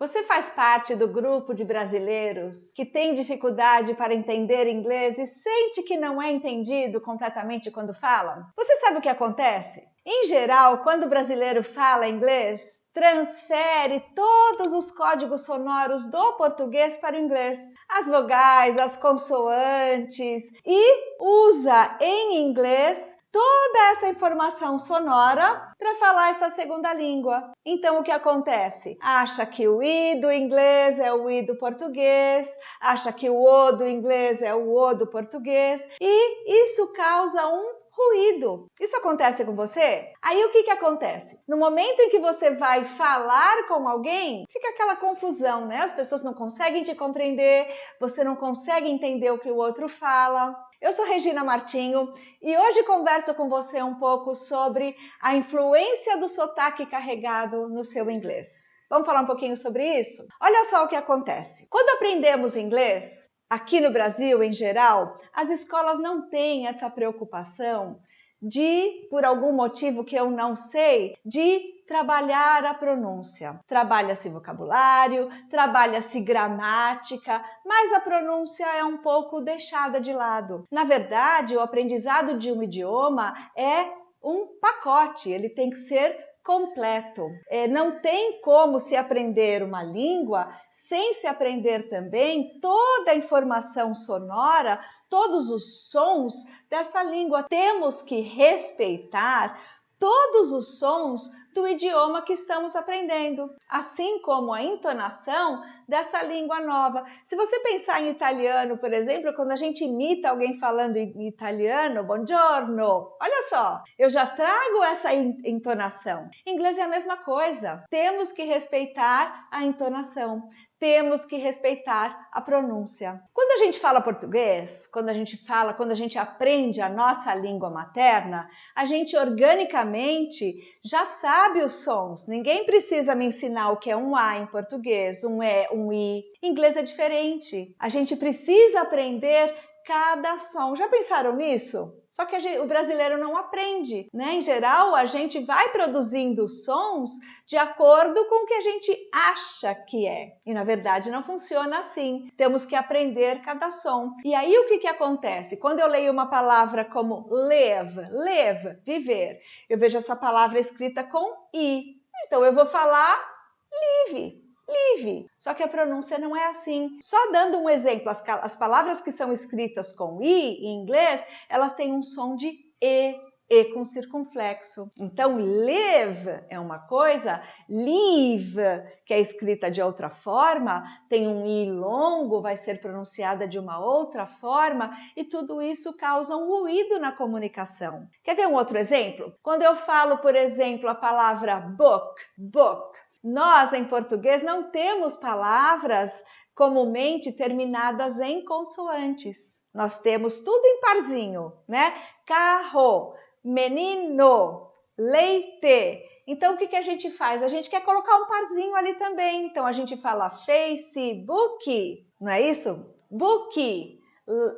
Você faz parte do grupo de brasileiros que tem dificuldade para entender inglês e sente que não é entendido completamente quando fala? Você sabe o que acontece? Em geral, quando o brasileiro fala inglês, transfere todos os códigos sonoros do português para o inglês, as vogais, as consoantes, e usa em inglês toda essa informação sonora para falar essa segunda língua. Então, o que acontece? Acha que o I do inglês é o I do português, acha que o O do inglês é o O do português, e isso causa um ruído. Isso acontece com você? Aí o que acontece? No momento em que você vai falar com alguém, fica aquela confusão, né? As pessoas não conseguem te compreender, você não consegue entender o que o outro fala. Eu sou Regina Martinho e hoje converso com você um pouco sobre a influência do sotaque carregado no seu inglês. Vamos falar um pouquinho sobre isso? Olha só o que acontece. Quando aprendemos inglês, aqui no Brasil, em geral, as escolas não têm essa preocupação de, por algum motivo que eu não sei, de trabalhar a pronúncia. Trabalha-se vocabulário, trabalha-se gramática, mas a pronúncia é um pouco deixada de lado. Na verdade, o aprendizado de um idioma é um pacote, ele tem que ser completo. Não tem como se aprender uma língua sem se aprender também toda a informação sonora, todos os sons dessa língua. Temos que respeitar todos os sons do idioma que estamos aprendendo, assim como a entonação dessa língua nova. Se você pensar em italiano, por exemplo, quando a gente imita alguém falando em italiano, buongiorno, olha só, eu já trago essa entonação. Em inglês é a mesma coisa. Temos que respeitar a entonação. Temos que respeitar a pronúncia. Quando a gente fala português, quando a gente aprende a nossa língua materna, a gente organicamente já sabe os sons. Ninguém precisa me ensinar o que é um A em português, um E, um I. Em inglês é diferente. A gente precisa aprender cada som. Já pensaram nisso? Só que o brasileiro não aprende, né? Em geral, a gente vai produzindo sons de acordo com o que a gente acha que é. E, na verdade, não funciona assim. Temos que aprender cada som. E aí, o que acontece? Quando eu leio uma palavra como live, viver, eu vejo essa palavra escrita com I. Então, eu vou falar live. Só que a pronúncia não é assim. Só dando um exemplo, as palavras que são escritas com I em inglês, elas têm um som de E com circunflexo. Então, live é uma coisa, live, que é escrita de outra forma, tem um I longo, vai ser pronunciada de uma outra forma, e tudo isso causa um ruído na comunicação. Quer ver um outro exemplo? Quando eu falo, por exemplo, a palavra book, nós, em português, não temos palavras comumente terminadas em consoantes. Nós temos tudo em parzinho, né? Carro, menino, leite. Então, o que a gente faz? A gente quer colocar um parzinho ali também. Então, a gente fala Facebook, não é isso? Book,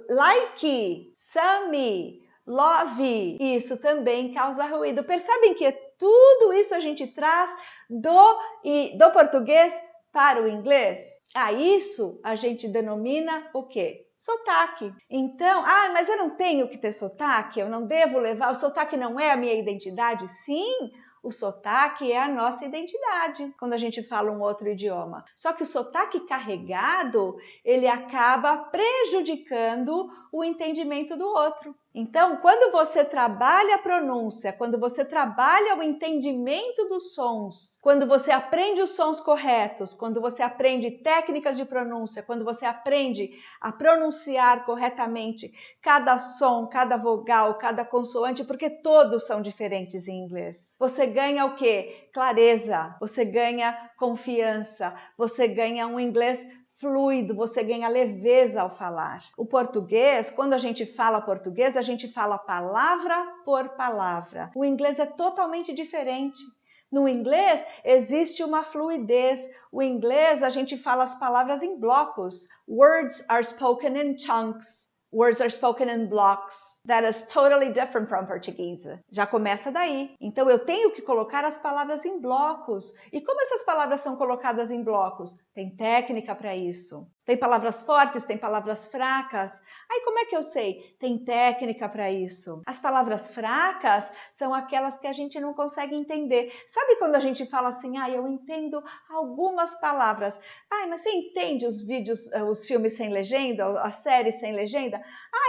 like, some, love. Isso também causa ruído. Percebem que tudo isso a gente traz do português para o inglês? Isso a gente denomina o quê? Sotaque. Então, mas eu não tenho que ter sotaque, eu não devo levar, o sotaque não é a minha identidade? Sim, o sotaque é a nossa identidade quando a gente fala um outro idioma. Só que o sotaque carregado, ele acaba prejudicando o entendimento do outro. Então, quando você trabalha a pronúncia, quando você trabalha o entendimento dos sons, quando você aprende os sons corretos, quando você aprende técnicas de pronúncia, quando você aprende a pronunciar corretamente cada som, cada vogal, cada consoante, porque todos são diferentes em inglês. Você ganha o quê? Clareza, você ganha confiança, você ganha um inglês fluido, você ganha leveza ao falar. O português, quando a gente fala português, a gente fala palavra por palavra. O inglês é totalmente diferente. No inglês existe uma fluidez. O inglês a gente fala as palavras em blocos. Words are spoken in chunks. Words are spoken in blocks. That is totally different from Portuguese. Já começa daí. Então eu tenho que colocar as palavras em blocos. E como essas palavras são colocadas em blocos? Tem técnica para isso. Tem palavras fortes, tem palavras fracas. Aí como é que eu sei? Tem técnica para isso. As palavras fracas são aquelas que a gente não consegue entender. Sabe quando a gente fala assim, eu entendo algumas palavras. Mas você entende os vídeos, os filmes sem legenda, as séries sem legenda?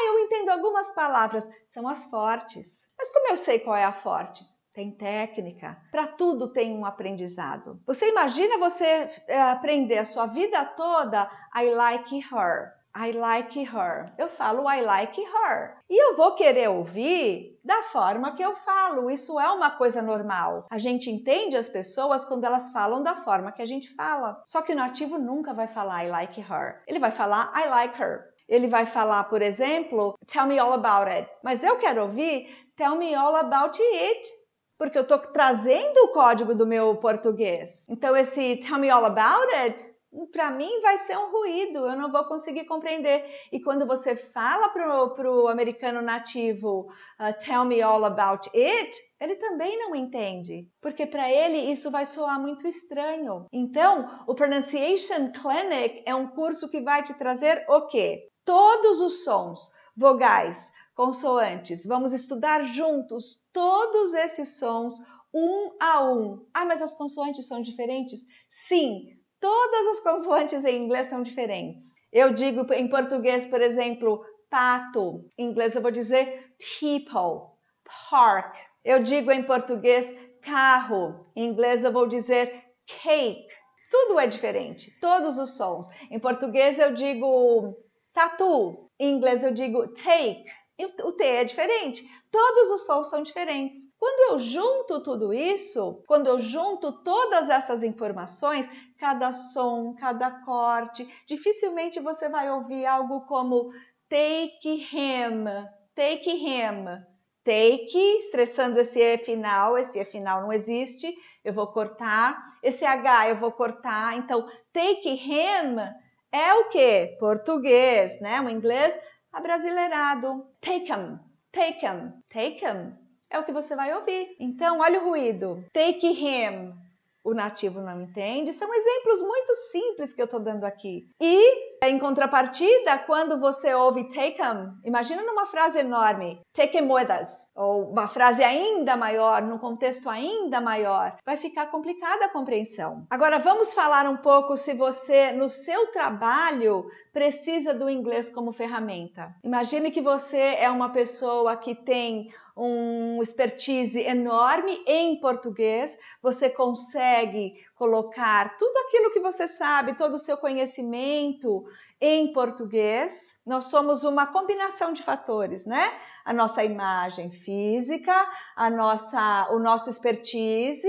Eu entendo algumas palavras. São as fortes. Mas como eu sei qual é a forte? Tem técnica. Para tudo tem um aprendizado. Você imagina você aprender a sua vida toda I like her. I like her. Eu falo I like her. E eu vou querer ouvir da forma que eu falo. Isso é uma coisa normal. A gente entende as pessoas quando elas falam da forma que a gente fala. Só que o nativo nunca vai falar I like her. Ele vai falar I like her. Ele vai falar, por exemplo, tell me all about it. Mas eu quero ouvir tell me all about it. Porque eu estou trazendo o código do meu português. Então, esse tell me all about it, para mim vai ser um ruído, eu não vou conseguir compreender. E quando você fala para o americano nativo tell me all about it, ele também não entende. Porque para ele isso vai soar muito estranho. Então, o Pronunciation Clinic é um curso que vai te trazer o quê? Todos os sons, vogais, consoantes. Vamos estudar juntos todos esses sons, um a um. Mas as consoantes são diferentes? Sim, todas as consoantes em inglês são diferentes. Eu digo em português, por exemplo, pato. Em inglês eu vou dizer people, park. Eu digo em português carro. Em inglês eu vou dizer cake. Tudo é diferente, todos os sons. Em português eu digo tatu. Em inglês eu digo take. O T é diferente. Todos os sons são diferentes. Quando eu junto tudo isso, quando eu junto todas essas informações, cada som, cada corte, dificilmente você vai ouvir algo como take him, take him. Take, estressando esse E final não existe, eu vou cortar. Esse H eu vou cortar. Então, take him é o quê? Português, né? O inglês abrasileirado. Take 'em, take 'em, take 'em. É o que você vai ouvir. Então, olha o ruído. Take him. O nativo não entende. São exemplos muito simples que eu estou dando aqui. E, em contrapartida, quando você ouve take 'em, imagina numa frase enorme, take 'em with us, ou uma frase ainda maior, num contexto ainda maior, vai ficar complicada a compreensão. Agora, vamos falar um pouco se você, no seu trabalho, precisa do inglês como ferramenta. Imagine que você é uma pessoa que tem um expertise enorme em português, você consegue colocar tudo aquilo que você sabe, todo o seu conhecimento em português. Nós somos uma combinação de fatores, né? A nossa imagem física, o nosso expertise,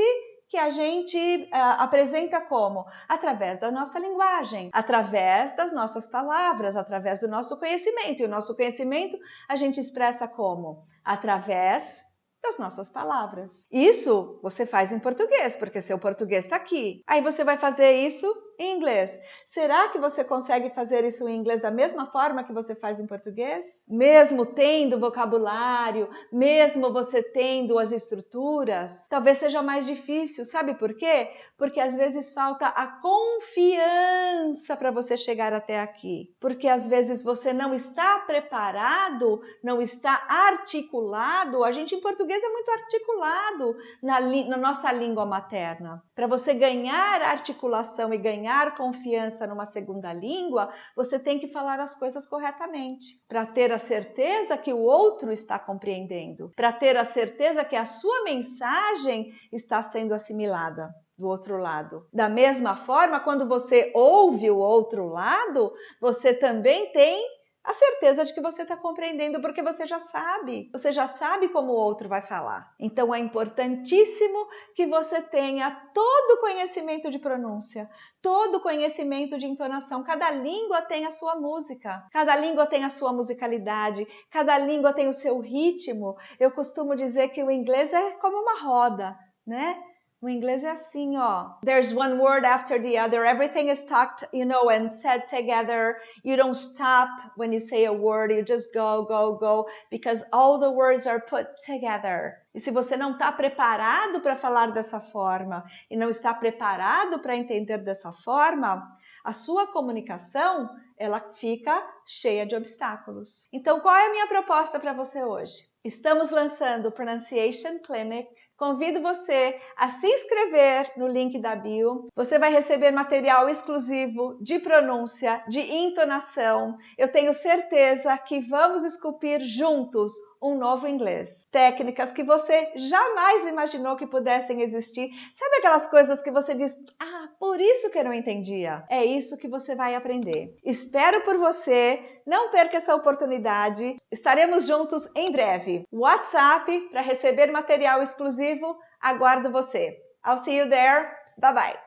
que a gente apresenta como? Através da nossa linguagem, através das nossas palavras, através do nosso conhecimento. E o nosso conhecimento a gente expressa como? Através das nossas palavras. Isso você faz em português, porque seu português está aqui. Aí você vai fazer isso em inglês. Será que você consegue fazer isso em inglês da mesma forma que você faz em português? Mesmo tendo vocabulário, mesmo você tendo as estruturas, talvez seja mais difícil. Sabe por quê? Porque às vezes falta a confiança para você chegar até aqui. Porque às vezes você não está preparado, não está articulado. A gente em português é muito articulado na nossa língua materna. Para você ganhar articulação e ganhar confiança numa segunda língua, você tem que falar as coisas corretamente, para ter a certeza que o outro está compreendendo, para ter a certeza que a sua mensagem está sendo assimilada do outro lado. Da mesma forma, quando você ouve o outro lado, você também tem a certeza de que você está compreendendo, porque você já sabe como o outro vai falar. Então é importantíssimo que você tenha todo o conhecimento de pronúncia, todo o conhecimento de entonação. Cada língua tem a sua música, cada língua tem a sua musicalidade, cada língua tem o seu ritmo. Eu costumo dizer que o inglês é como uma roda, né? O inglês é assim, ó. There's one word after the other. Everything is talked, and said together. You don't stop when you say a word. You just go, go, go, because all the words are put together. E se você não está preparado para falar dessa forma e não está preparado para entender dessa forma, a sua comunicação, ela fica cheia de obstáculos. Então, qual é a minha proposta para você hoje? Estamos lançando o Pronunciation Clinic. Convido você a se inscrever no link da bio. Você vai receber material exclusivo de pronúncia, de entonação. Eu tenho certeza que vamos esculpir juntos um novo inglês. Técnicas que você jamais imaginou que pudessem existir. Sabe aquelas coisas que você diz, por isso que eu não entendia? É isso que você vai aprender. Espero por você. Não perca essa oportunidade. Estaremos juntos em breve. WhatsApp para receber material exclusivo. Aguardo você. I'll see you there. Bye bye.